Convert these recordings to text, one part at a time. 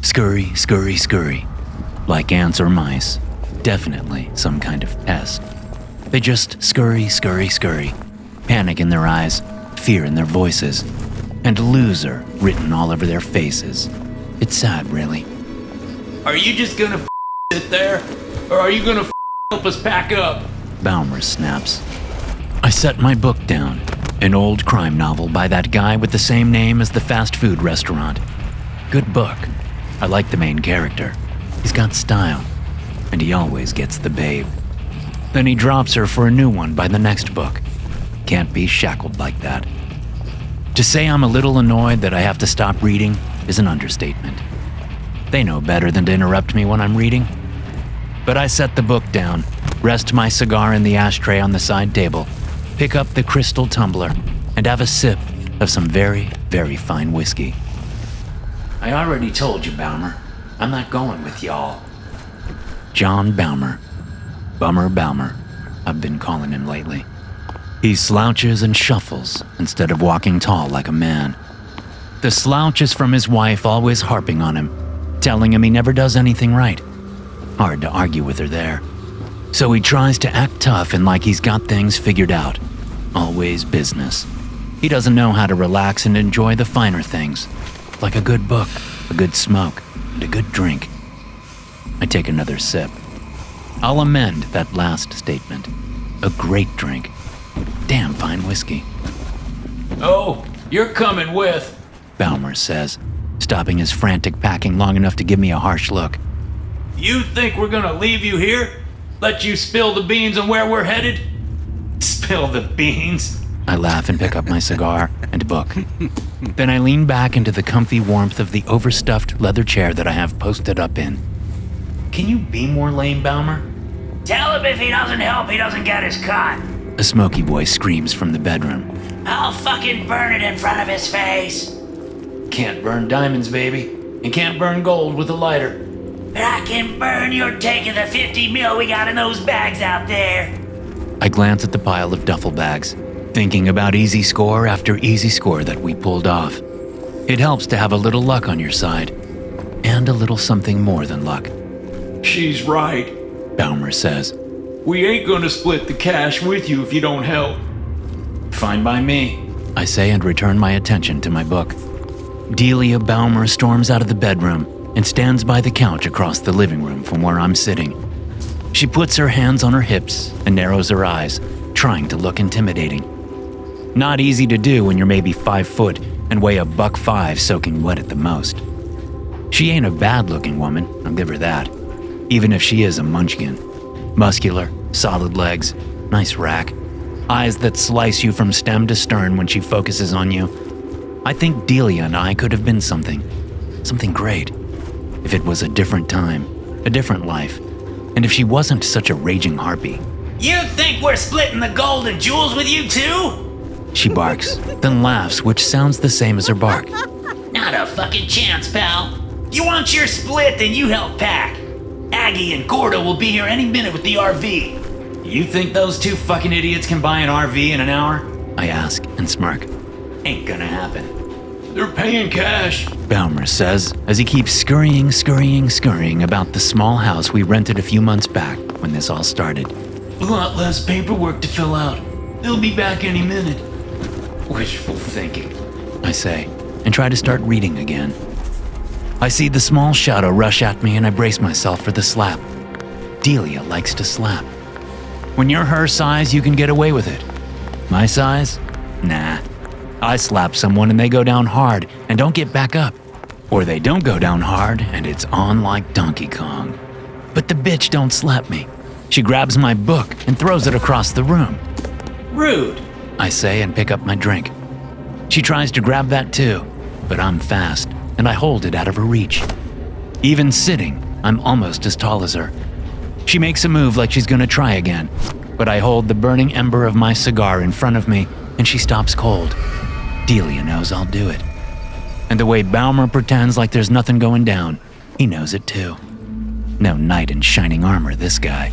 Scurry, scurry, scurry. Like ants or mice. Definitely some kind of pest. They just scurry, scurry, scurry. Panic in their eyes, fear in their voices, and loser written all over their faces. It's sad, really. Are you just gonna sit there? Or are you gonna help us pack up? Baumer snaps. I set my book down. An old crime novel by that guy with the same name as the fast food restaurant. Good book. I like the main character. He's got style. And he always gets the babe. Then he drops her for a new one by the next book. Can't be shackled like that. To say I'm a little annoyed that I have to stop reading is an understatement. They know better than to interrupt me when I'm reading. But I set the book down, rest my cigar in the ashtray on the side table, pick up the crystal tumbler, and have a sip of some very, very fine whiskey. I already told you, Baumer, I'm not going with y'all. John Baumer. Bummer Baumer, I've been calling him lately. He slouches and shuffles instead of walking tall like a man. The slouch is from his wife always harping on him, telling him he never does anything right. Hard to argue with her there. So he tries to act tough and like he's got things figured out. Always business. He doesn't know how to relax and enjoy the finer things, like a good book, a good smoke, and a good drink. I take another sip. I'll amend that last statement. A great drink. Damn fine whiskey. Oh, you're coming with, Baumer says, stopping his frantic packing long enough to give me a harsh look. You think we're gonna leave you here? Let you spill the beans on where we're headed? Spill the beans? I laugh and pick up my cigar and book. Then I lean back into the comfy warmth of the overstuffed leather chair that I have posted up in. Can you be more lame, Baumer? Tell him if he doesn't help, he doesn't get his cut. A smoky voice screams from the bedroom. I'll fucking burn it in front of his face. Can't burn diamonds, baby. And can't burn gold with a lighter. But I can burn your take of the 50 mil we got in those bags out there. I glance at the pile of duffel bags, thinking about easy score after easy score that we pulled off. It helps to have a little luck on your side, and a little something more than luck. She's right, Baumer says. We ain't gonna split the cash with you if you don't help. Fine by me, I say and return my attention to my book. Dileia Baumer storms out of the bedroom and stands by the couch across the living room from where I'm sitting. She puts her hands on her hips and narrows her eyes, trying to look intimidating. Not easy to do when you're maybe 5 foot and weigh $1.05 soaking wet at the most. She ain't a bad-looking woman, I'll give her that, even if she is a munchkin. Muscular, solid legs, nice rack, eyes that slice you from stem to stern when she focuses on you. I think Dileia and I could have been something great, if it was a different time, a different life, and if she wasn't such a raging harpy. You think we're splitting the gold and jewels with you too? She barks, then laughs, which sounds the same as her bark. Not a fucking chance, pal. If you want your split, then you help pack. Aggie and Gordo will be here any minute with the RV. You think those two fucking idiots can buy an RV in an hour? I ask and smirk. Ain't gonna happen. They're paying cash, Baumer says as he keeps scurrying about the small house we rented a few months back when this all started. A lot less paperwork to fill out. They'll be back any minute. Wishful thinking, I say, and try to start reading again. I see the small shadow rush at me and I brace myself for the slap. Dileia likes to slap. When you're her size, you can get away with it. My size? Nah. I slap someone and they go down hard and don't get back up. Or they don't go down hard and it's on like Donkey Kong. But the bitch don't slap me. She grabs my book and throws it across the room. rude, I say and pick up my drink. She tries to grab that too, but I'm fast and I hold it out of her reach. Even sitting, I'm almost as tall as her. She makes a move like she's gonna try again, but I hold the burning ember of my cigar in front of me and she stops cold. Dileia knows I'll do it. And the way Baumer pretends like there's nothing going down, he knows it too. No knight in shining armor, this guy.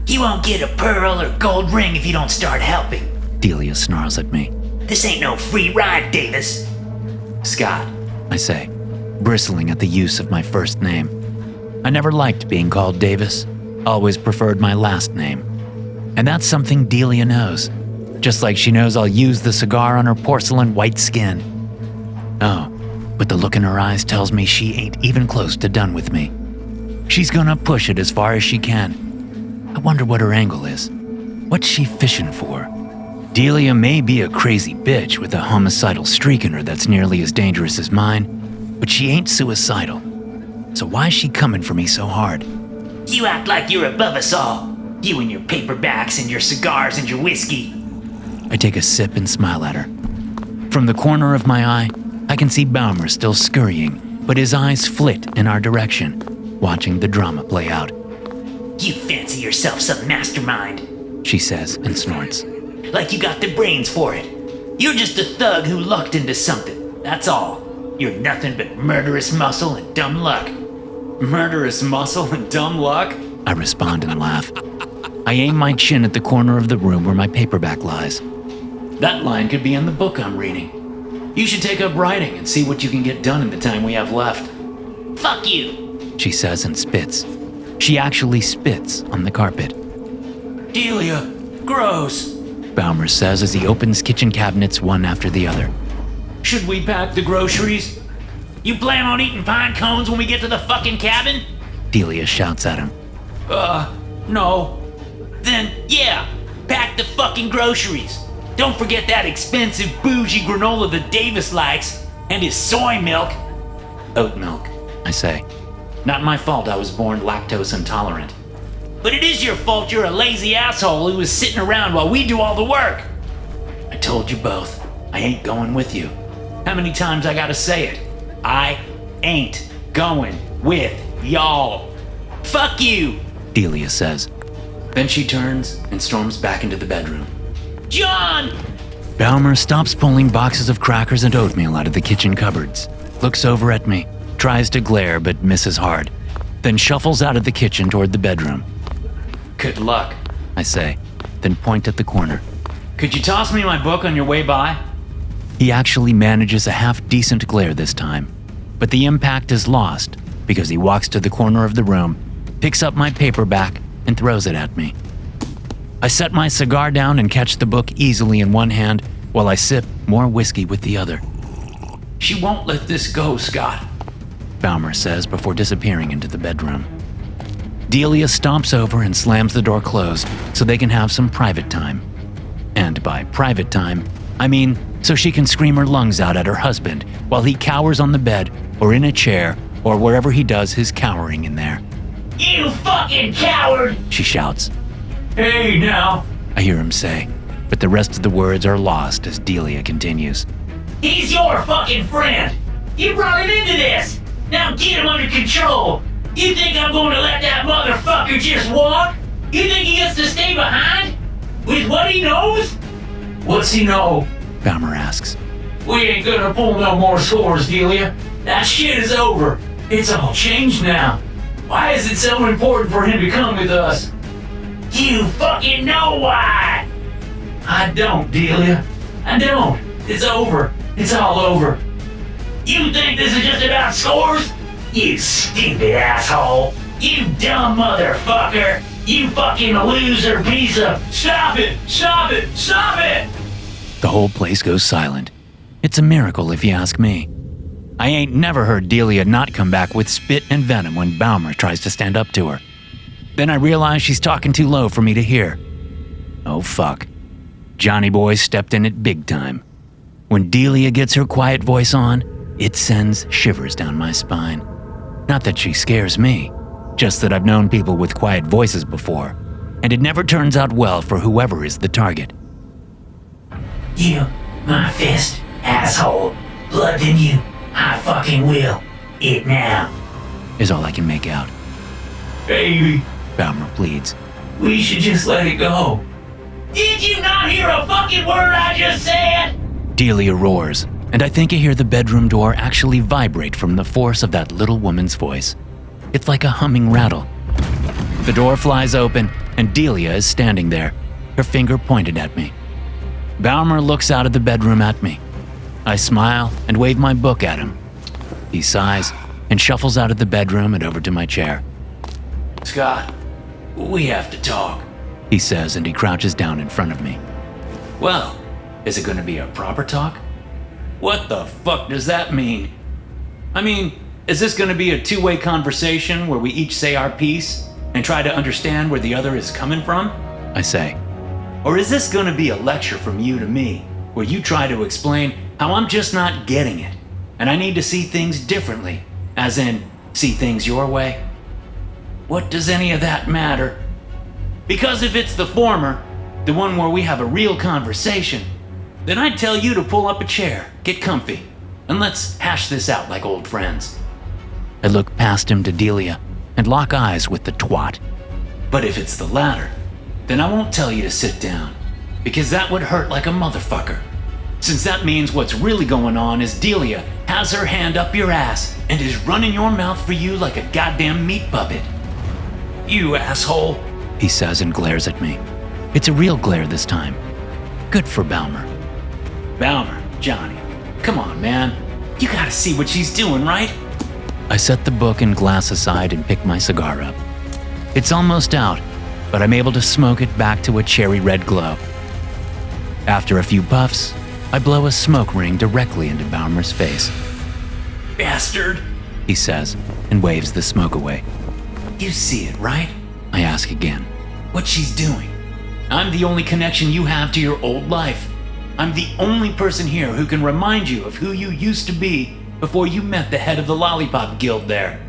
You won't get a pearl or gold ring if you don't start helping. Dileia snarls at me. This ain't no free ride, Davis. Scott, I say. bristling at the use of my first name. I never liked being called Davis, always preferred my last name. And that's something Dileia knows, just like she knows I'll use the cigar on her porcelain white skin. Oh, but the look in her eyes tells me she ain't even close to done with me. She's gonna push it as far as she can. I wonder what her angle is. What's she fishing for? Dileia may be a crazy bitch with a homicidal streak in her that's nearly as dangerous as mine, but she ain't suicidal. So why is she coming for me so hard? You act like you're above us all. You and your paperbacks and your cigars and your whiskey. I take a sip and smile at her. From the corner of my eye, I can see Baumer still scurrying, but his eyes flit in our direction, watching the drama play out. You fancy yourself some mastermind, she says and snorts. Like you got the brains for it. You're just a thug who lucked into something, that's all. You're nothing but murderous muscle and dumb luck. Murderous muscle and dumb luck? I respond and laugh. I aim my chin at the corner of the room where my paperback lies. That line could be in the book I'm reading. You should take up writing and see what you can get done in the time we have left. Fuck you, she says and spits. She actually spits on the carpet. Dileia, gross, Baumer says as he opens kitchen cabinets one after the other. Should we pack the groceries? You plan on eating pine cones when we get to the fucking cabin? Dileia shouts at him. No. Then, yeah, pack the fucking groceries. Don't forget that expensive bougie granola that Davis likes, and his soy milk. Oat milk, I say. Not my fault I was born lactose intolerant. But it is your fault you're a lazy asshole who was sitting around while we do all the work. I told you both, I ain't going with you. How many times I gotta say it? I ain't going with y'all. Fuck you, Dileia says. Then she turns and storms back into the bedroom. John! Baumer stops pulling boxes of crackers and oatmeal out of the kitchen cupboards, looks over at me, tries to glare but misses hard, then shuffles out of the kitchen toward the bedroom. Good luck, I say, then point at the corner. Could you toss me my book on your way by? He actually manages a half-decent glare this time, but the impact is lost because he walks to the corner of the room, picks up my paperback, and throws it at me. I set my cigar down and catch the book easily in one hand while I sip more whiskey with the other. She won't let this go, Scott, Baumer says before disappearing into the bedroom. Dileia stomps over and slams the door closed so they can have some private time. And by private time, I mean so she can scream her lungs out at her husband while he cowers on the bed or in a chair or wherever he does his cowering in there. You fucking coward! She shouts. Hey, now! I hear him say, but the rest of the words are lost as Dileia continues. He's your fucking friend! You brought him into this! Now get him under control! You think I'm going to let that motherfucker just walk? You think he gets to stay behind? With what he knows? What's he know? Baumer asks. We ain't gonna pull no more scores, Dileia. That shit is over. It's all changed now. Why is it so important for him to come with us? You fucking know why! I don't, Dileia. I don't. It's over. It's all over. You think this is just about scores? You stupid asshole! You dumb motherfucker! You fucking loser piece of— Stop it! Stop it! Stop it! The whole place goes silent. It's a miracle if you ask me. I ain't never heard Dileia not come back with spit and venom when Baumer tries to stand up to her. Then I realize she's talking too low for me to hear. Oh fuck. Johnny Boy stepped in it big time. When Dileia gets her quiet voice on, it sends shivers down my spine. Not that she scares me, just that I've known people with quiet voices before, and it never turns out well for whoever is the target. You, my fist, asshole. Blood in you. I fucking will. It now. Is all I can make out. Baby, Baumer pleads. we should just let it go. Did you not hear a fucking word I just said? Dileia roars, and I think I hear the bedroom door actually vibrate from the force of that little woman's voice. It's like a humming rattle. The door flies open, and Dileia is standing there, her finger pointed at me. Baumer looks out of the bedroom at me. I smile and wave my book at him. He sighs and shuffles out of the bedroom and over to my chair. Scott, we have to talk, He says, and he crouches down in front of me. Well, is it gonna be a proper talk? What the fuck does that mean? I mean, is this gonna be a two-way conversation where we each say our piece and try to understand where the other is coming from? I say. Or is this gonna be a lecture from you to me, where you try to explain how I'm just not getting it, and I need to see things differently, as in, see things your way? What does any of that matter? Because if it's the former, the one where we have a real conversation, then I'd tell you to pull up a chair, get comfy, and let's hash this out like old friends. I look past him to Dileia and lock eyes with the twat. But if it's the latter, then I won't tell you to sit down, because that would hurt like a motherfucker. Since that means what's really going on is Dileia has her hand up your ass and is running your mouth for you like a goddamn meat puppet. You asshole, He says and glares at me. It's a real glare this time. Good for Balmer. Balmer, Johnny, come on, man. You gotta see what she's doing, right? I set the book and glass aside and pick my cigar up. It's almost out, but I'm able to smoke it back to a cherry red glow. After a few puffs, I blow a smoke ring directly into Balmer's face. Bastard, He says and waves the smoke away. you see it, right? I ask again. What she's doing. I'm the only connection you have to your old life. I'm the only person here who can remind you of who you used to be before you met the head of the Lollipop Guild there.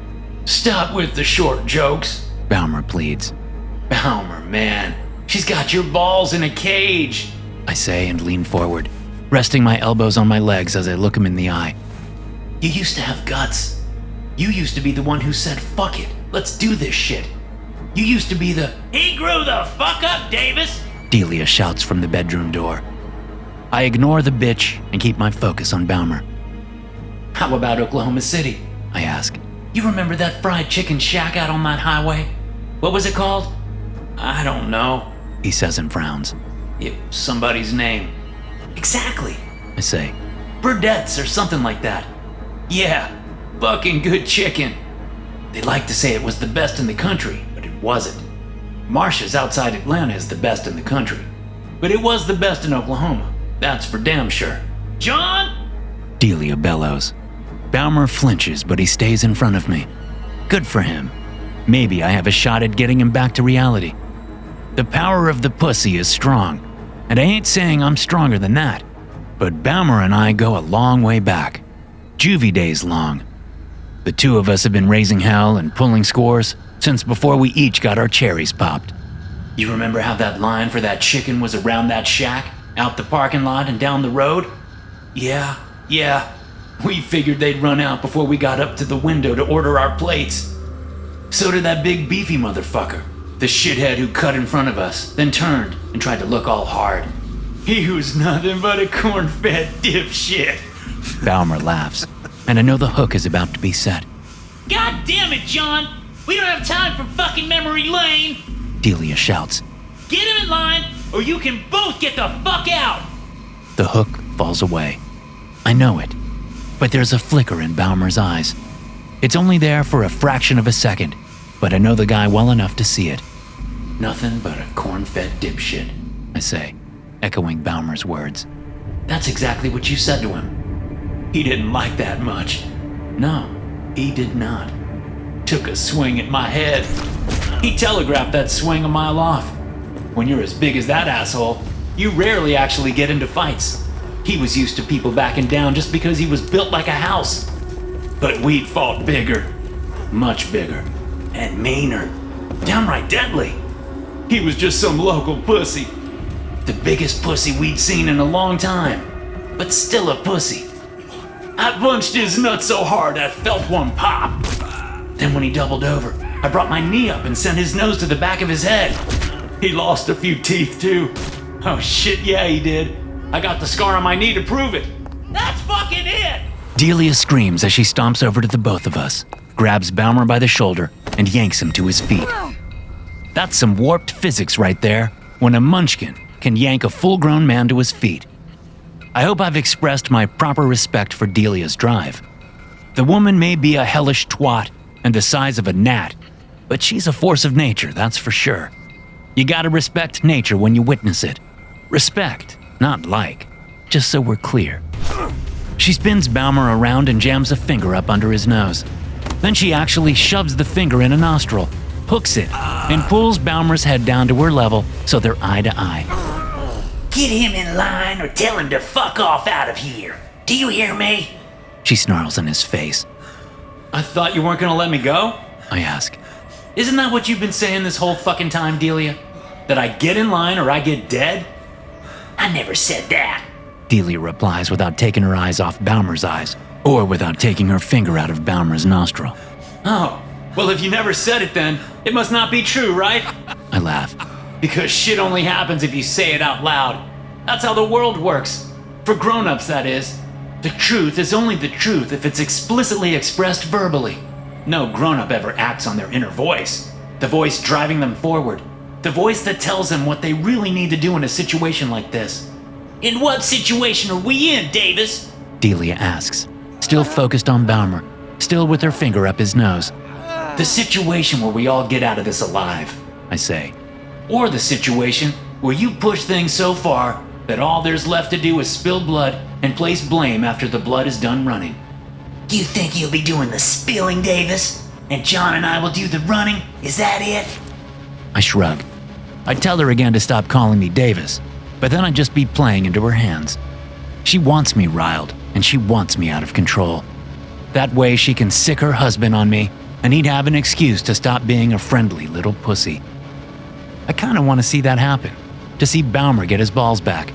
Stop with the short jokes. Balmer pleads. Balmer, man. She's got your balls in a cage. I say and lean forward, resting my elbows on my legs as I look him in the eye. You used to have guts. You used to be the one who said, fuck it, let's do this shit. You used to be the, he grew the fuck up, Davis! Dileia shouts from the bedroom door. I ignore the bitch and keep my focus on Balmer. How about Oklahoma City? I ask. You remember that fried chicken shack out on that highway? What was it called? I don't know. He says and frowns. It was somebody's name. Exactly. I say. Burdett's or something like that. Yeah, fucking good chicken. They like to say it was the best in the country, but it wasn't. Marcia's outside Atlanta is the best in the country, but it was the best in Oklahoma. That's for damn sure. John? Dileia bellows. Balmer flinches, but he stays in front of me. Good for him. Maybe I have a shot at getting him back to reality. The power of the pussy is strong, and I ain't saying I'm stronger than that, but Balmer and I go a long way back. Juvie days long. The two of us have been raising hell and pulling scores since before we each got our cherries popped. You remember how that line for that chicken was around that shack, out the parking lot and down the road? Yeah. We figured they'd run out before we got up to the window to order our plates. So did that big beefy motherfucker, the shithead who cut in front of us, then turned and tried to look all hard. He was nothing but a corn-fed dipshit. Balmer laughs, and I know the hook is about to be set. God damn it, John! We don't have time for fucking memory lane! Dileia shouts. Get him in line, or you can both get the fuck out! The hook falls away. I know it, but there's a flicker in Balmer's eyes. It's only there for a fraction of a second, but I know the guy well enough to see it. Nothing but a corn-fed dipshit, I say, echoing Balmer's words. That's exactly what you said to him. He didn't like that much. No, he did not. Took a swing at my head. He telegraphed that swing a mile off. When you're as big as that asshole, you rarely actually get into fights. He was used to people backing down just because he was built like a house. But we'd fought bigger, much bigger, and meaner, downright deadly. He was just some local pussy. The biggest pussy we'd seen in a long time, but still a pussy. I punched his nuts so hard I felt one pop. Then when he doubled over, I brought my knee up and sent his nose to the back of his head. He lost a few teeth too. Oh shit, yeah he did. I got the scar on my knee to prove it. That's fucking it! Dileia screams as she stomps over to the both of us, grabs Balmer by the shoulder, and yanks him to his feet. That's some warped physics right there, when a munchkin can yank a full-grown man to his feet. I hope I've expressed my proper respect for Delia's drive. The woman may be a hellish twat and the size of a gnat, but she's a force of nature, that's for sure. You gotta respect nature when you witness it. Respect, not like, just so we're clear. She spins Baumer around and jams a finger up under his nose. Then she actually shoves the finger in a nostril, hooks it, and pulls Baumer's head down to her level so they're eye to eye. Get him in line or tell him to fuck off out of here. Do you hear me? She snarls in his face. I thought you weren't gonna let me go? I ask. Isn't that what you've been saying this whole fucking time, Dileia? That I get in line or I get dead? I never said that. Dileia replies without taking her eyes off Baumer's eyes, or without taking her finger out of Baumer's nostril. Oh, well if you never said it then, it must not be true, right? I laugh. Because shit only happens if you say it out loud. That's how the world works. For grown-ups, that is. The truth is only the truth if it's explicitly expressed verbally. No grown-up ever acts on their inner voice. The voice driving them forward. The voice that tells them what they really need to do in a situation like this. In what situation are we in, Davis? Dileia asks, still focused on Baumer, still with her finger up his nose. The situation where we all get out of this alive, I say. Or the situation where you push things so far that all there's left to do is spill blood and place blame after the blood is done running. You think you'll be doing the spilling, Davis? And John and I will do the running? Is that it? I shrug. I tell her again to stop calling me Davis, but then I'd just be playing into her hands. She wants me riled, and she wants me out of control. That way she can sick her husband on me, and he'd have an excuse to stop being a friendly little pussy. I kinda wanna see that happen, to see Baumer get his balls back.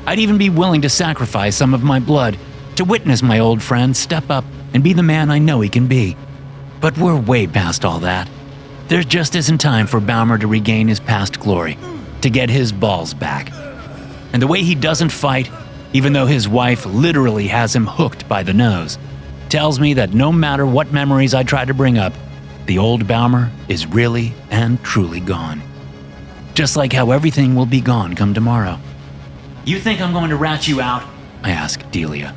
I'd even be willing to sacrifice some of my blood to witness my old friend step up and be the man I know he can be. But we're way past all that. There just isn't time for Baumer to regain his past glory, to get his balls back. And the way he doesn't fight, even though his wife literally has him hooked by the nose, tells me that no matter what memories I try to bring up, the old Baumer is really and truly gone. Just like how everything will be gone come tomorrow. You think I'm going to rat you out? I ask Dileia.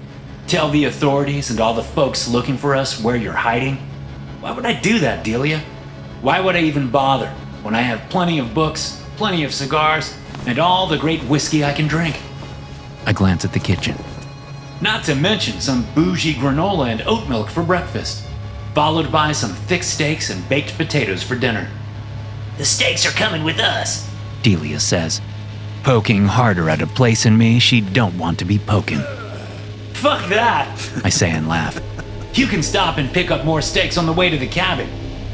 Tell the authorities and all the folks looking for us where you're hiding? Why would I do that, Dileia? Why would I even bother when I have plenty of books, plenty of cigars, and all the great whiskey I can drink? I glance at the kitchen. Not to mention some bougie granola and oat milk for breakfast, followed by some thick steaks and baked potatoes for dinner. The steaks are coming with us, Dileia says, poking harder at a place in me she don't want to be poking. Fuck that! I say and laugh. You can stop and pick up more steaks on the way to the cabin.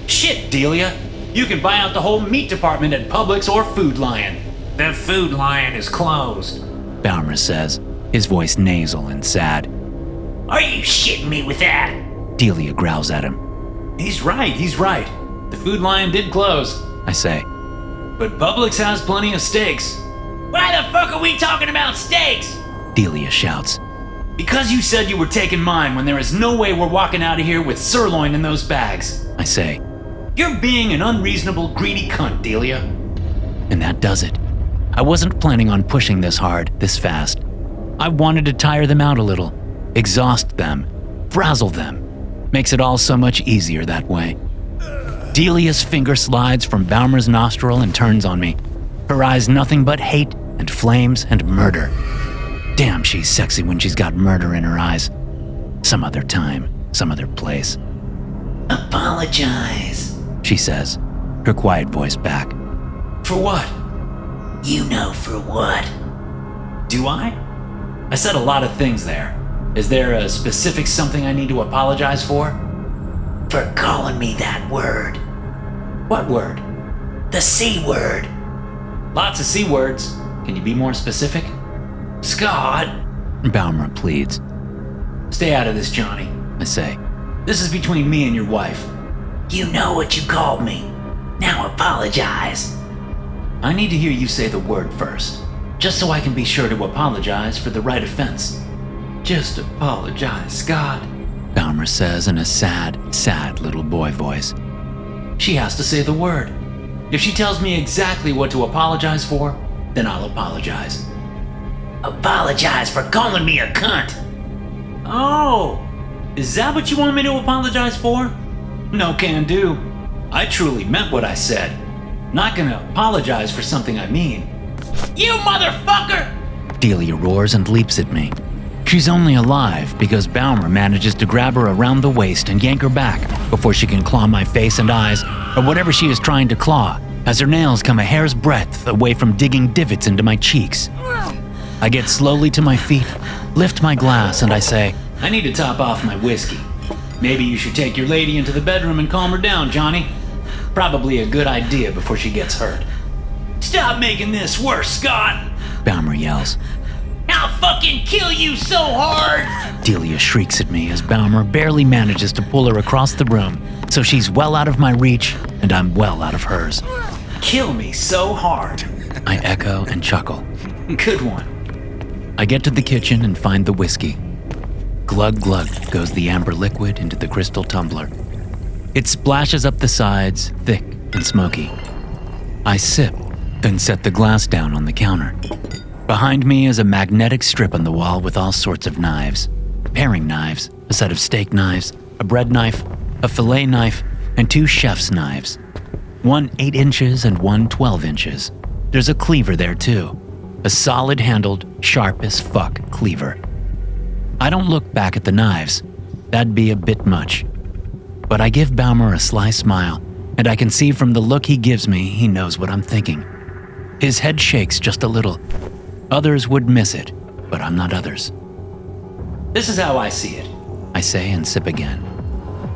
Shit, Dileia, you can buy out the whole meat department at Publix or Food Lion. The Food Lion is closed, Baumer says, his voice nasal and sad. Are you shitting me with that? Dileia growls at him. He's right. The Food Lion did close, I say. But Publix has plenty of steaks. Why the fuck are we talking about steaks? Dileia shouts. Because you said you were taking mine when there is no way we're walking out of here with sirloin in those bags. I say. You're being an unreasonable, greedy cunt, Dileia. And that does it. I wasn't planning on pushing this hard, this fast. I wanted to tire them out a little, exhaust them, frazzle them. Makes it all so much easier that way. Dileia's finger slides from Baumer's nostril and turns on me. Her eyes nothing but hate and flames and murder. Damn, she's sexy when she's got murder in her eyes. Some other time, some other place. Apologize, she says, her quiet voice back. For what? You know for what. Do I? I said a lot of things there. Is there a specific something I need to apologize for? For calling me that word. What word? The C word. Lots of C words. Can you be more specific? Scott, Baumer pleads. Stay out of this, Johnny, I say. This is between me and your wife. You know what you called me. Now apologize. I need to hear you say the word first, just so I can be sure to apologize for the right offense. Just apologize, Scott, Baumer says in a sad, sad little boy voice. She has to say the word. If she tells me exactly what to apologize for, then I'll apologize. Apologize for calling me a cunt. Oh, Is that what you want me to apologize for? No can do. I truly meant what I said. Not gonna apologize for something I mean. You motherfucker! Dileia roars and leaps at me. She's only alive because Baumer manages to grab her around the waist and yank her back before she can claw my face and eyes, or whatever she is trying to claw, as her nails come a hair's breadth away from digging divots into my cheeks. I get slowly to my feet, lift my glass, and I say, I need to top off my whiskey. Maybe you should take your lady into the bedroom and calm her down, Johnny. Probably a good idea before she gets hurt. Stop making this worse, Scott! Baumer yells. I'll fucking kill you so hard! Dileia shrieks at me as Baumer barely manages to pull her across the room, so she's well out of my reach and I'm well out of hers. Kill me so hard. I echo and chuckle. Good one. I get to the kitchen and find the whiskey. Glug glug goes the amber liquid into the crystal tumbler. It splashes up the sides, thick and smoky. I sip, then set the glass down on the counter. Behind me is a magnetic strip on the wall with all sorts of knives. Paring knives, a set of steak knives, a bread knife, a fillet knife, and 2 chef's knives. One 8 inches and one 12 inches. There's a cleaver there too. A solid-handled, sharp as fuck cleaver. I don't look back at the knives. That'd be a bit much. But I give Baumer a sly smile, and I can see from the look he gives me he knows what I'm thinking. His head shakes just a little. Others would miss it, but I'm not others. This is how I see it. I say and sip again.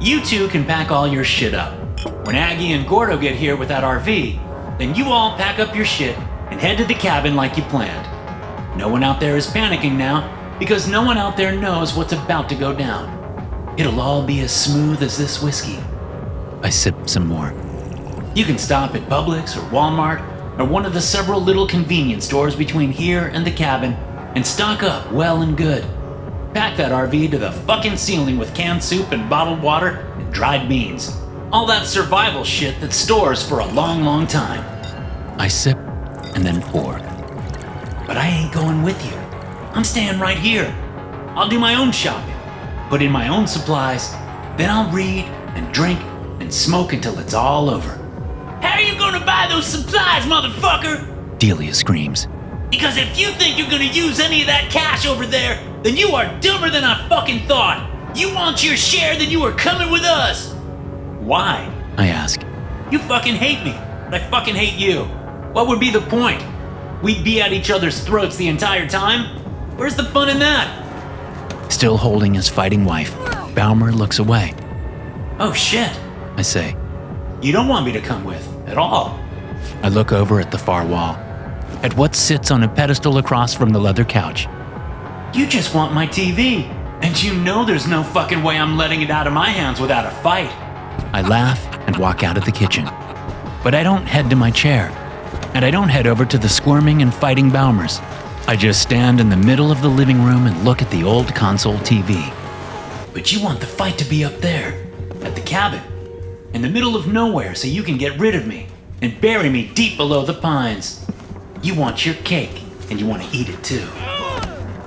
You two can pack all your shit up. When Aggie and Gordo get here with that RV, then you all pack up your shit and head to the cabin like you planned. No one out there is panicking now, because no one out there knows what's about to go down. It'll all be as smooth as this whiskey. I sip some more. You can stop at Publix or Walmart or one of the several little convenience stores between here and the cabin and stock up well and good. Pack that RV to the fucking ceiling with canned soup and bottled water and dried beans. All that survival shit that stores for a long, long time. I sip and then pour. But I ain't going with you. I'm staying right here. I'll do my own shopping, put in my own supplies, then I'll read and drink and smoke until it's all over. How are you gonna buy those supplies, motherfucker? Dileia screams. Because if you think you're gonna use any of that cash over there, then you are dumber than I fucking thought. You want your share, then you are coming with us. Why? I ask. You fucking hate me, but I fucking hate you. What would be the point? We'd be at each other's throats the entire time? Where's the fun in that? Still holding his fighting wife, Baumer looks away. Oh shit, I say. You don't want me to come with, at all. I look over at the far wall, at what sits on a pedestal across from the leather couch. You just want my TV, and you know there's no fucking way I'm letting it out of my hands without a fight. I laugh and walk out of the kitchen. But I don't head to my chair, and I don't head over to the squirming and fighting Baumers. I just stand in the middle of the living room and look at the old console TV. But you want the fight to be up there, at the cabin, in the middle of nowhere so you can get rid of me and bury me deep below the pines. You want your cake, and you want to eat it too.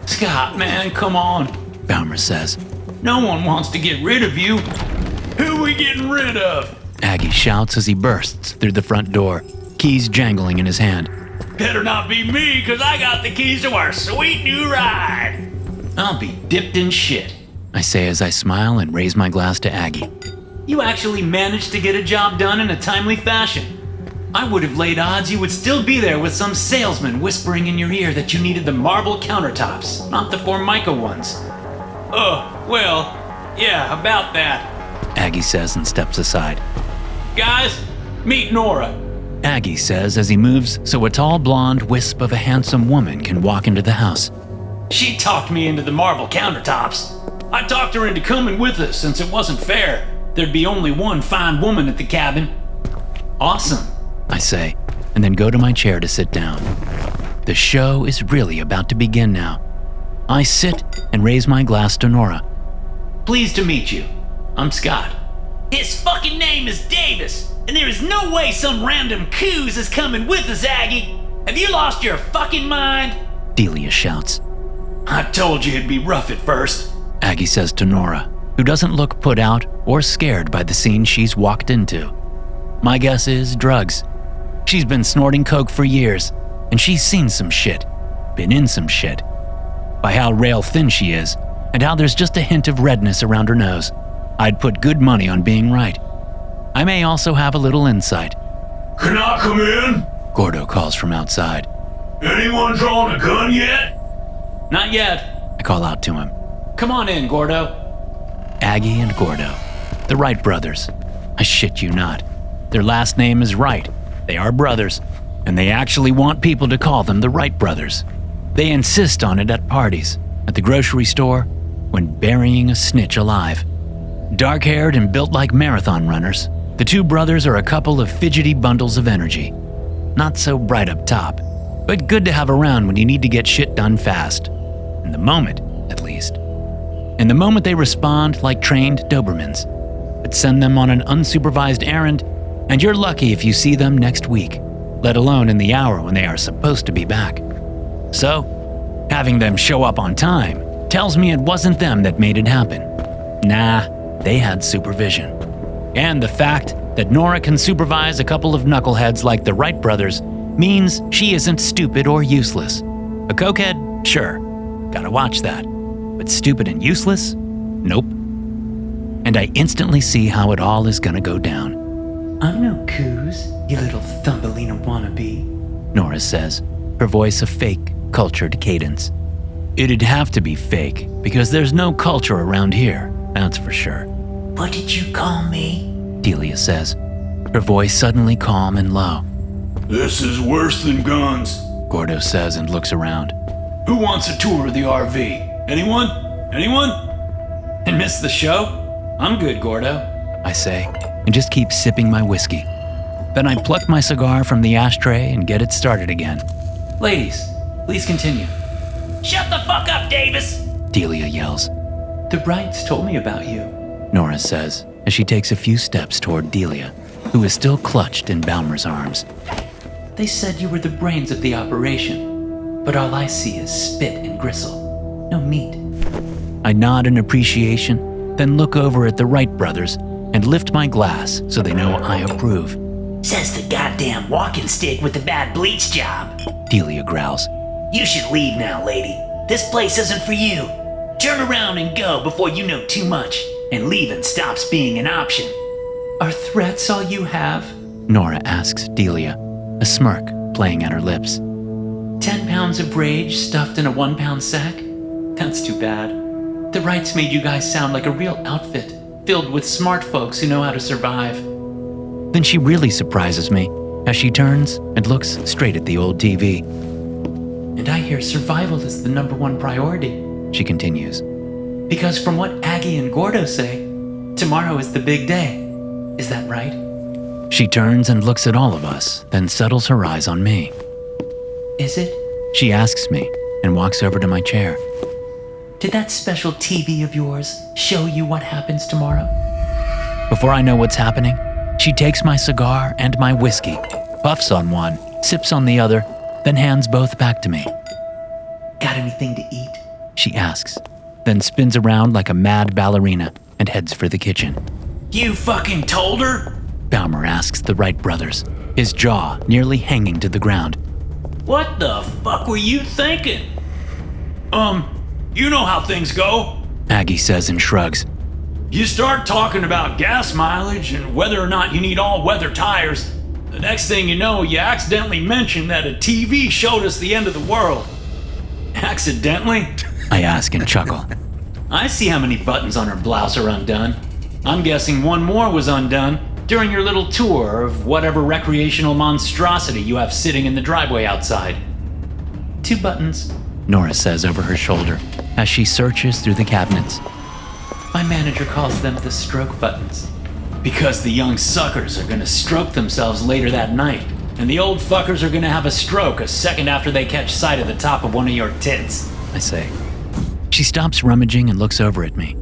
Scott, man, come on, Baumer says. No one wants to get rid of you. Who are we getting rid of? Aggie shouts as he bursts through the front door, keys jangling in his hand. Better not be me, because I got the keys to our sweet new ride. I'll be dipped in shit, I say as I smile and raise my glass to Aggie. You actually managed to get a job done in a timely fashion. I would have laid odds you would still be there with some salesman whispering in your ear that you needed the marble countertops, not the Formica ones. Oh, well, yeah, about that. Aggie says and steps aside. Guys, meet Nora. Aggie says as he moves so a tall blonde wisp of a handsome woman can walk into the house. She talked me into the marble countertops. I talked her into coming with us since it wasn't fair. There'd be only one fine woman at the cabin. Awesome, I say, and then go to my chair to sit down. The show is really about to begin now. I sit and raise my glass to Nora. Pleased to meet you. I'm Scott. His fucking name is Davis, and there is no way some random coos is coming with us, Aggie. Have you lost your fucking mind? Dileia shouts. I told you it'd be rough at first, Aggie says to Nora, who doesn't look put out or scared by the scene she's walked into. My guess is drugs. She's been snorting coke for years, and she's seen some shit, been in some shit. By how rail thin she is, and how there's just a hint of redness around her nose, I'd put good money on being right. I may also have a little insight. Can I come in? Gordo calls from outside. Anyone drawn a gun yet? Not yet, I call out to him. Come on in, Gordo. Aggie and Gordo, the Wright brothers. I shit you not. Their last name is Wright. They are brothers, and they actually want people to call them the Wright brothers. They insist on it at parties, at the grocery store, when burying a snitch alive. Dark-haired and built like marathon runners, the two brothers are a couple of fidgety bundles of energy. Not so bright up top, but good to have around when you need to get shit done fast. In the moment, at least. In the moment they respond like trained Dobermans, but send them on an unsupervised errand, and you're lucky if you see them next week, let alone in the hour when they are supposed to be back. So, having them show up on time tells me it wasn't them that made it happen. Nah, they had supervision. And the fact that Nora can supervise a couple of knuckleheads like the Wright brothers means she isn't stupid or useless. A cokehead? Sure. Gotta watch that. But stupid and useless? Nope. And I instantly see how it all is gonna go down. I'm no coos, you little Thumbelina wannabe, Nora says, her voice a fake, cultured cadence. It'd have to be fake, because there's no culture around here, that's for sure. What did you call me? Dileia says, her voice suddenly calm and low. This is worse than guns, Gordo says and looks around. Who wants a tour of the RV? Anyone? Anyone? And miss the show? I'm good, Gordo, I say, and just keep sipping my whiskey. Then I pluck my cigar from the ashtray and get it started again. Ladies, please continue. Shut the fuck up, Davis! Dileia yells. The Wrights told me about you, Nora says, as she takes a few steps toward Dileia, who is still clutched in Balmer's arms. They said you were the brains of the operation, but all I see is spit and gristle, no meat. I nod in appreciation, then look over at the Wright brothers and lift my glass so they know I approve. Says the goddamn walking stick with the bad bleach job. Dileia growls. You should leave now, lady. This place isn't for you. Turn around and go before you know too much, and leaving stops being an option. Are threats all you have? Nora asks Dileia, a smirk playing at her lips. 10 pounds of rage stuffed in a 1-pound sack? That's too bad. The Wrights made you guys sound like a real outfit, filled with smart folks who know how to survive. Then she really surprises me as she turns and looks straight at the old TV. And I hear survival is the #1 priority, she continues. Because from what Aggie and Gordo say, tomorrow is the big day. Is that right? She turns and looks at all of us, then settles her eyes on me. Is it? She asks me and walks over to my chair. Did that special TV of yours show you what happens tomorrow? Before I know what's happening, she takes my cigar and my whiskey, puffs on one, sips on the other, then hands both back to me. Got anything to eat? She asks, then spins around like a mad ballerina and heads for the kitchen. You fucking told her? Balmer asks the Wright brothers, his jaw nearly hanging to the ground. What the fuck were you thinking? You know how things go. Aggie says and shrugs. You start talking about gas mileage and whether or not you need all-weather tires. The next thing you know, you accidentally mention that a TV showed us the end of the world. Accidentally? I ask and chuckle. I see how many buttons on her blouse are undone. I'm guessing one more was undone during your little tour of whatever recreational monstrosity you have sitting in the driveway outside. 2 buttons, Nora says over her shoulder as she searches through the cabinets. My manager calls them the stroke buttons. Because the young suckers are gonna stroke themselves later that night, and the old fuckers are gonna have a stroke a second after they catch sight of the top of one of your tits, I say. She stops rummaging and looks over at me.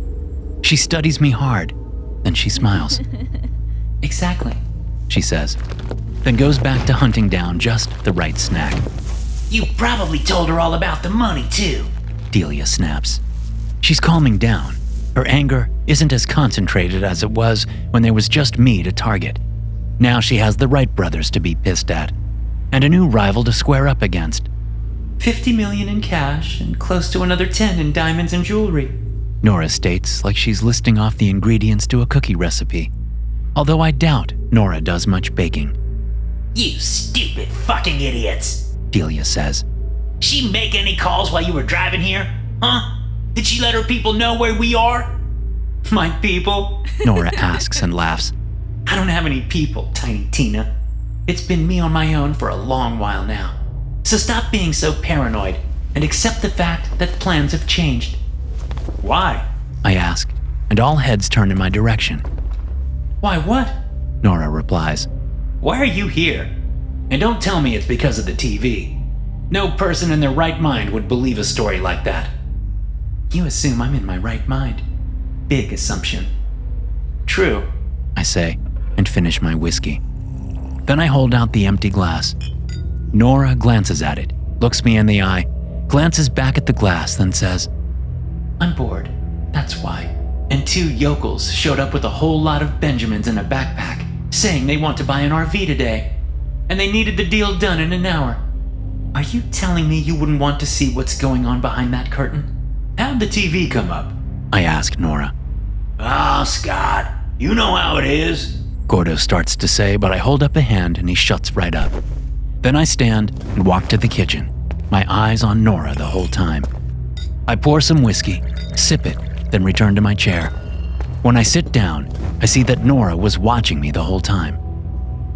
She studies me hard, then she smiles. Exactly, she says, then goes back to hunting down just the right snack. You probably told her all about the money, too. Dileia snaps. She's calming down, Her anger isn't as concentrated as it was when there was just me to target. Now she has the Wright brothers to be pissed at, and a new rival to square up against. 50 million in cash and close to another 10 in diamonds and jewelry, Nora states like she's listing off the ingredients to a cookie recipe, although I doubt Nora does much baking. You stupid fucking idiots. Dileia says. She make any calls while you were driving here? Huh? Did she let her people know where we are? My people? Nora asks and laughs. I don't have any people, Tiny Tina. It's been me on my own for a long while now. So stop being so paranoid and accept the fact that plans have changed. Why? I ask, and all heads turn in my direction. Why what? Nora replies. Why are you here? And don't tell me it's because of the TV. No person in their right mind would believe a story like that. You assume I'm in my right mind. Big assumption. True, I say, and finish my whiskey. Then I hold out the empty glass. Nora glances at it, looks me in the eye, glances back at the glass, then says, I'm bored, that's why. And 2 yokels showed up with a whole lot of Benjamins in a backpack, saying they want to buy an RV today. And they needed the deal done in an hour. Are you telling me you wouldn't want to see what's going on behind that curtain? How'd the TV come up? I ask Nora. Oh, Scott, you know how it is. Gordo starts to say, but I hold up a hand and he shuts right up. Then I stand and walk to the kitchen, my eyes on Nora the whole time. I pour some whiskey, sip it, then return to my chair. When I sit down, I see that Nora was watching me the whole time.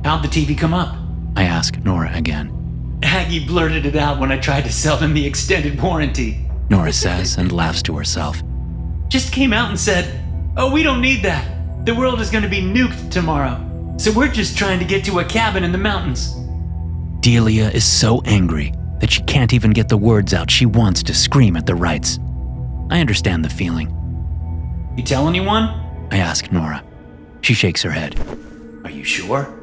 How'd the TV come up? I ask Nora again. Aggie blurted it out when I tried to sell them the extended warranty, Nora says and laughs to herself. Just came out and said, oh, we don't need that. The world is going to be nuked tomorrow. So we're just trying to get to a cabin in the mountains. Dileia is so angry that she can't even get the words out she wants to scream at the Wrights. I understand the feeling. You tell anyone? I ask Nora. She shakes her head. Are you sure?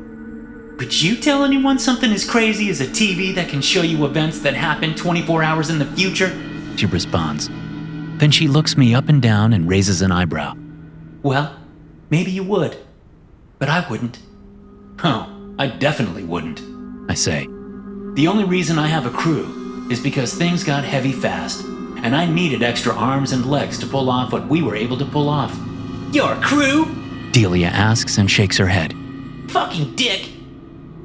Would you tell anyone something as crazy as a TV that can show you events that happen 24 hours in the future? She responds. Then she looks me up and down and raises an eyebrow. Well, maybe you would, but I wouldn't. Oh, I definitely wouldn't, I say. The only reason I have a crew is because things got heavy fast, and I needed extra arms and legs to pull off what we were able to pull off. Your crew? Dileia asks and shakes her head. Fucking dick.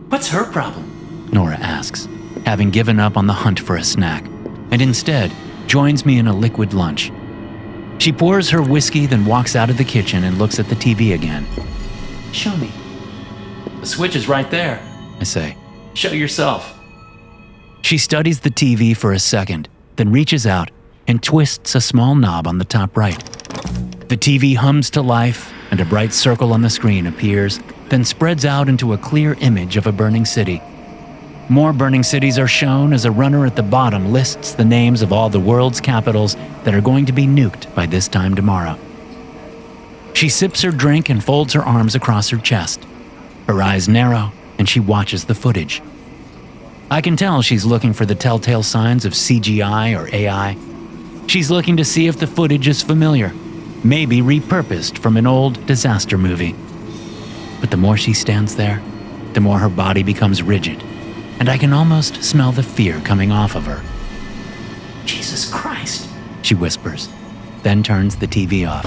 What's her problem? Nora asks, having given up on the hunt for a snack, and instead joins me in a liquid lunch. She pours her whiskey, then walks out of the kitchen and looks at the TV again. Show me. The switch is right there, I say. Show yourself. She studies the TV for a second, then reaches out and twists a small knob on the top right. The TV hums to life, and a bright circle on the screen appears, then spreads out into a clear image of a burning city. More burning cities are shown as a runner at the bottom lists the names of all the world's capitals that are going to be nuked by this time tomorrow. She sips her drink and folds her arms across her chest. Her eyes narrow, and she watches the footage. I can tell she's looking for the telltale signs of CGI or AI. She's looking to see if the footage is familiar, maybe repurposed from an old disaster movie. But the more she stands there, the more her body becomes rigid, and I can almost smell the fear coming off of her. Jesus Christ, she whispers, then turns the TV off.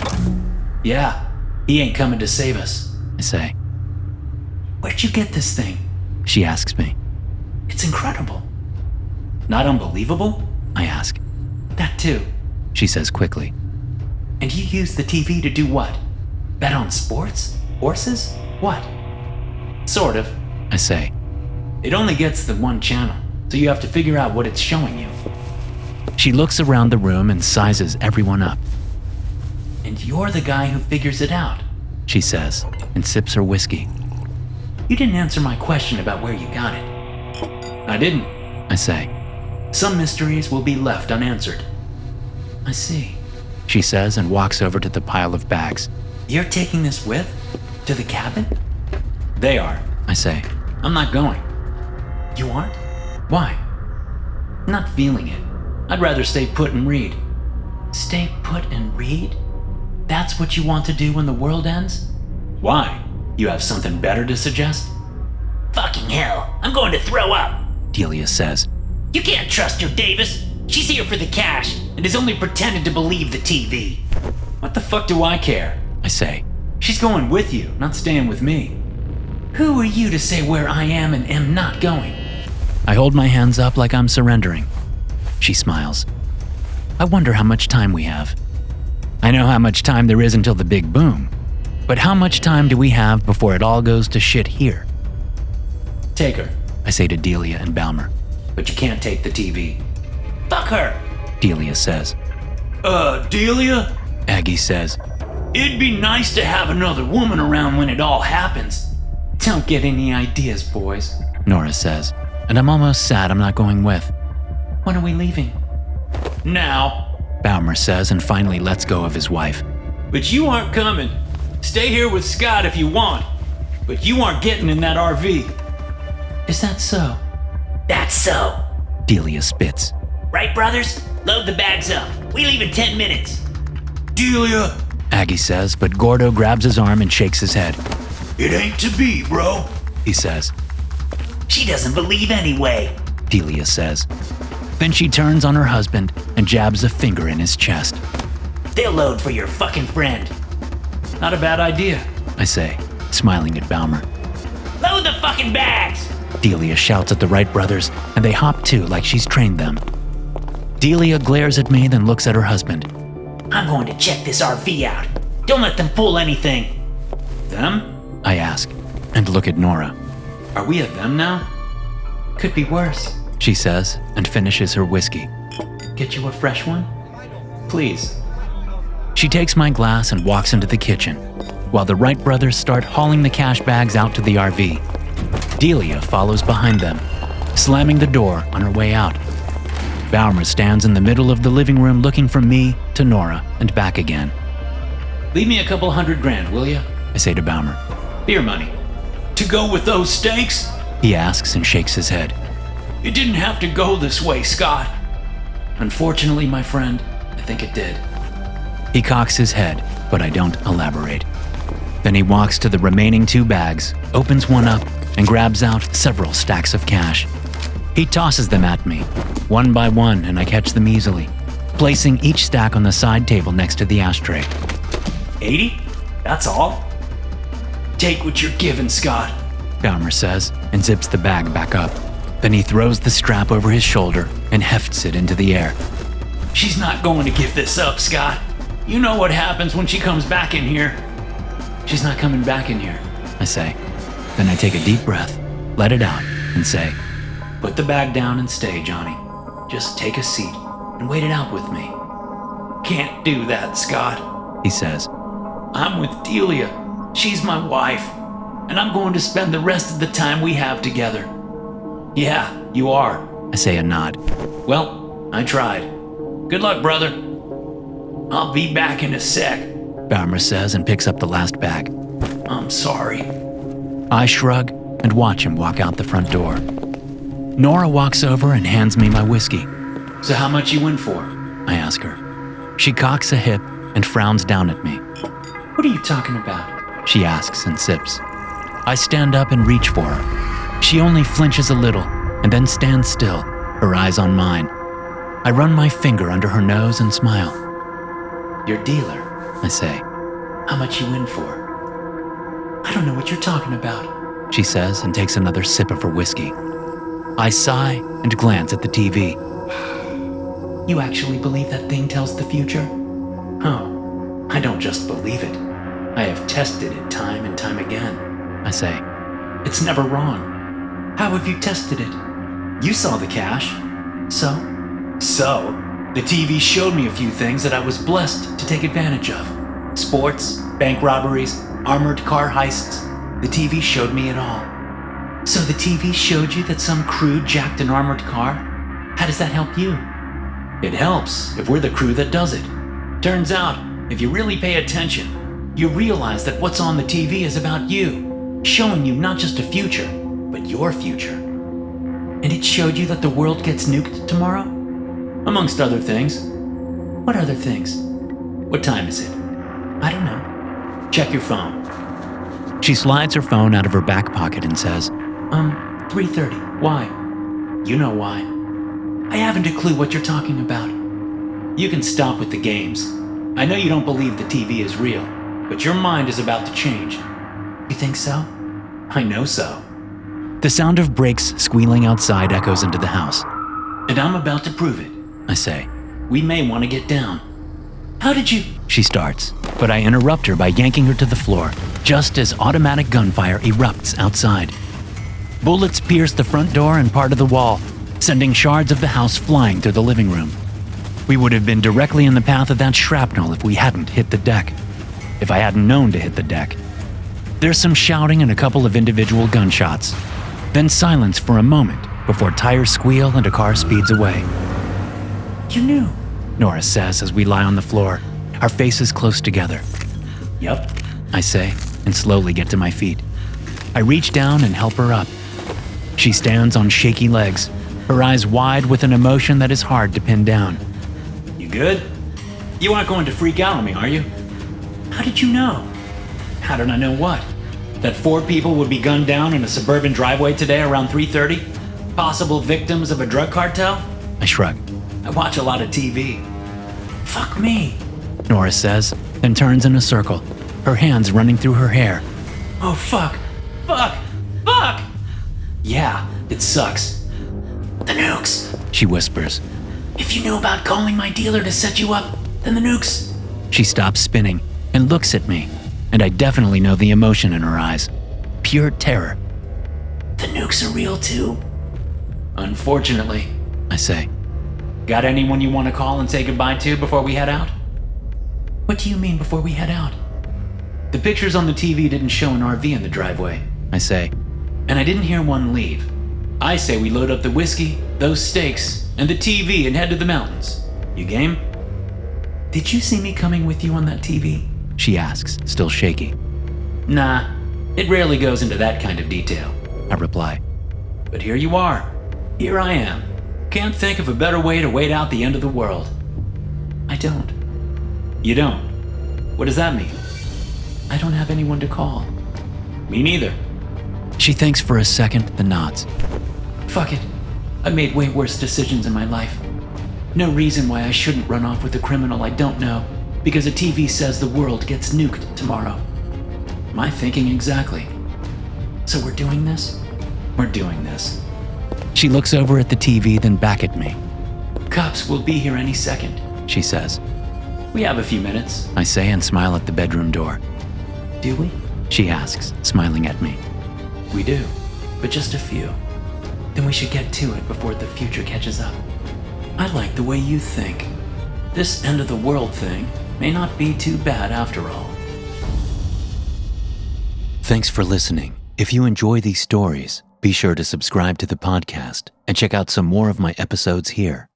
Yeah, he ain't coming to save us, I say. Where'd you get this thing? She asks me. It's incredible. Not unbelievable? I ask. That too, she says quickly. And you use the TV to do what? Bet on sports? Horses? What? Sort of, I say. It only gets the one channel, so you have to figure out what it's showing you. She looks around the room and sizes everyone up. And you're the guy who figures it out, she says, and sips her whiskey. You didn't answer my question about where you got it. I didn't, I say. Some mysteries will be left unanswered. I see, she says and walks over to the pile of bags. You're taking this with? To the cabin? They are, I say. I'm not going. You aren't? Why? Not feeling it. I'd rather stay put and read. Stay put and read? That's what you want to do when the world ends? Why? You have something better to suggest? Fucking hell, I'm going to throw up. Dileia says. You can't trust her, Davis. She's here for the cash and is only pretending to believe the TV. What the fuck do I care? I say. She's going with you, not staying with me. Who are you to say where I am and am not going? I hold my hands up like I'm surrendering. She smiles. I wonder how much time we have. I know how much time there is until the big boom, but how much time do we have before it all goes to shit here? Take her, I say to Dileia and Balmer. but you can't take the TV. Fuck her. Dileia says. Dileia? Aggie says. It'd be nice to have another woman around when it all happens. Don't get any ideas, boys. Nora says, and I'm almost sad I'm not going with. When are we leaving? Now. Balmer says and finally lets go of his wife. But you aren't coming. Stay here with Scott if you want. But you aren't getting in that RV. Is that so? That's so. Dileia spits. Right, brothers? Load the bags up. We leave in 10 minutes. Dileia. Aggie says, but Gordo grabs his arm and shakes his head. It ain't to be, bro. He says. She doesn't believe anyway. Dileia says. Then she turns on her husband and jabs a finger in his chest. They'll load for your fucking friend. Not a bad idea, I say, smiling at Balmer. Load the fucking bags! Dileia shouts at the Wright brothers, and they hop too like she's trained them. Dileia glares at me, then looks at her husband. I'm going to check this RV out. Don't let them pull anything. Them? I ask, and look at Nora. Are we a them now? Could be worse, she says, and finishes her whiskey. Get you a fresh one? Please. She takes my glass and walks into the kitchen, while the Wright brothers start hauling the cash bags out to the RV. Dileia follows behind them, slamming the door on her way out. Balmer stands in the middle of the living room looking from me to Nora and back again. Leave me a couple $100,000, will ya? I say to Balmer. Beer money. To go with those steaks? He asks and shakes his head. It didn't have to go this way, Scott. Unfortunately, my friend, I think it did. He cocks his head, but I don't elaborate. Then he walks to the remaining 2 bags, opens one up, and grabs out several stacks of cash. He tosses them at me, one by one, and I catch them easily, placing each stack on the side table next to the ashtray. 80? That's all? Take what you're given, Scott, Balmer says, and zips the bag back up. Then he throws the strap over his shoulder and hefts it into the air. She's not going to give this up, Scott. You know what happens when she comes back in here. She's not coming back in here, I say. Then I take a deep breath, let it out, and say, Put the bag down and stay, Johnny. Just take a seat and wait it out with me. Can't do that, Scott, he says. I'm with Dileia. She's my wife, and I'm going to spend the rest of the time we have together. Yeah, you are, I say and nod. Well, I tried. Good luck, brother. I'll be back in a sec, Balmer says and picks up the last bag. I'm sorry. I shrug and watch him walk out the front door. Nora walks over and hands me my whiskey. So how much you in for? I ask her. She cocks a hip and frowns down at me. What are you talking about? She asks and sips. I stand up and reach for her. She only flinches a little and then stands still, her eyes on mine. I run my finger under her nose and smile. Your dealer, I say. How much you in for? I don't know what you're talking about, she says and takes another sip of her whiskey. I sigh and glance at the TV. You actually believe that thing tells the future? Oh, I don't just believe it. I have tested it time and time again, I say. It's never wrong. How have you tested it? You saw the cash. So, the TV showed me a few things that I was blessed to take advantage of. Sports, bank robberies, armored car heists. The TV showed me it all. So the TV showed you that some crew jacked an armored car? How does that help you? It helps if we're the crew that does it. Turns out, if you really pay attention, you realize that what's on the TV is about you, showing you not just a future, but your future. And it showed you that the world gets nuked tomorrow? Amongst other things. What other things? What time is it? I don't know. Check your phone. She slides her phone out of her back pocket and says, 3:30. Why? You know why. I haven't a clue what you're talking about. You can stop with the games. I know you don't believe the TV is real, but your mind is about to change. You think so? I know so. The sound of brakes squealing outside echoes into the house. And I'm about to prove it. I say. We may want to get down. How did you... She starts, but I interrupt her by yanking her to the floor, just as automatic gunfire erupts outside. Bullets pierce the front door and part of the wall, sending shards of the house flying through the living room. We would have been directly in the path of that shrapnel if we hadn't hit the deck. If I hadn't known to hit the deck. There's some shouting and a couple of individual gunshots. Then silence for a moment before tires squeal and a car speeds away. You knew, Nora says as we lie on the floor, our faces close together. Yup, I say, and slowly get to my feet. I reach down and help her up. She stands on shaky legs, her eyes wide with an emotion that is hard to pin down. You good? You aren't going to freak out on me, are you? How did you know? How did I know what? That 4 people would be gunned down in a suburban driveway today around 3:30? Possible victims of a drug cartel? I shrug. I watch a lot of TV. Fuck me. Nora says, then turns in a circle, her hands running through her hair. Oh fuck. Fuck. Fuck! Yeah, it sucks. The nukes, She whispers. If you knew about calling my dealer to set you up, then the nukes. She stops spinning and looks at me, and I definitely know the emotion in her eyes. Pure terror. The nukes are real too. Unfortunately, I say. Got anyone you want to call and say goodbye to before we head out? What do you mean before we head out? The pictures on the TV didn't show an RV in the driveway. I say. And I didn't hear one leave. I say we load up the whiskey, those steaks, and the TV and head to the mountains. You game? Did you see me coming with you on that TV? She asks, still shaky. Nah, it rarely goes into that kind of detail. I reply. But here you are. Here I am. Can't think of a better way to wait out the end of the world. I don't. You don't? What does that mean? I don't have anyone to call. Me neither. She thinks for a second, then nods. Fuck it. I made way worse decisions in my life. No reason why I shouldn't run off with a criminal I don't know because a TV says the world gets nuked tomorrow. My thinking exactly. So we're doing this? We're doing this. She looks over at the TV, then back at me. Cops will be here any second, She says. We have a few minutes. I say and smile at the bedroom door. Do we? She asks, smiling at me. We do, but just a few. Then we should get to it before the future catches up. I like the way you think. This end of the world thing may not be too bad after all. Thanks for listening. If you enjoy these stories, be sure to subscribe to the podcast and check out some more of my episodes here.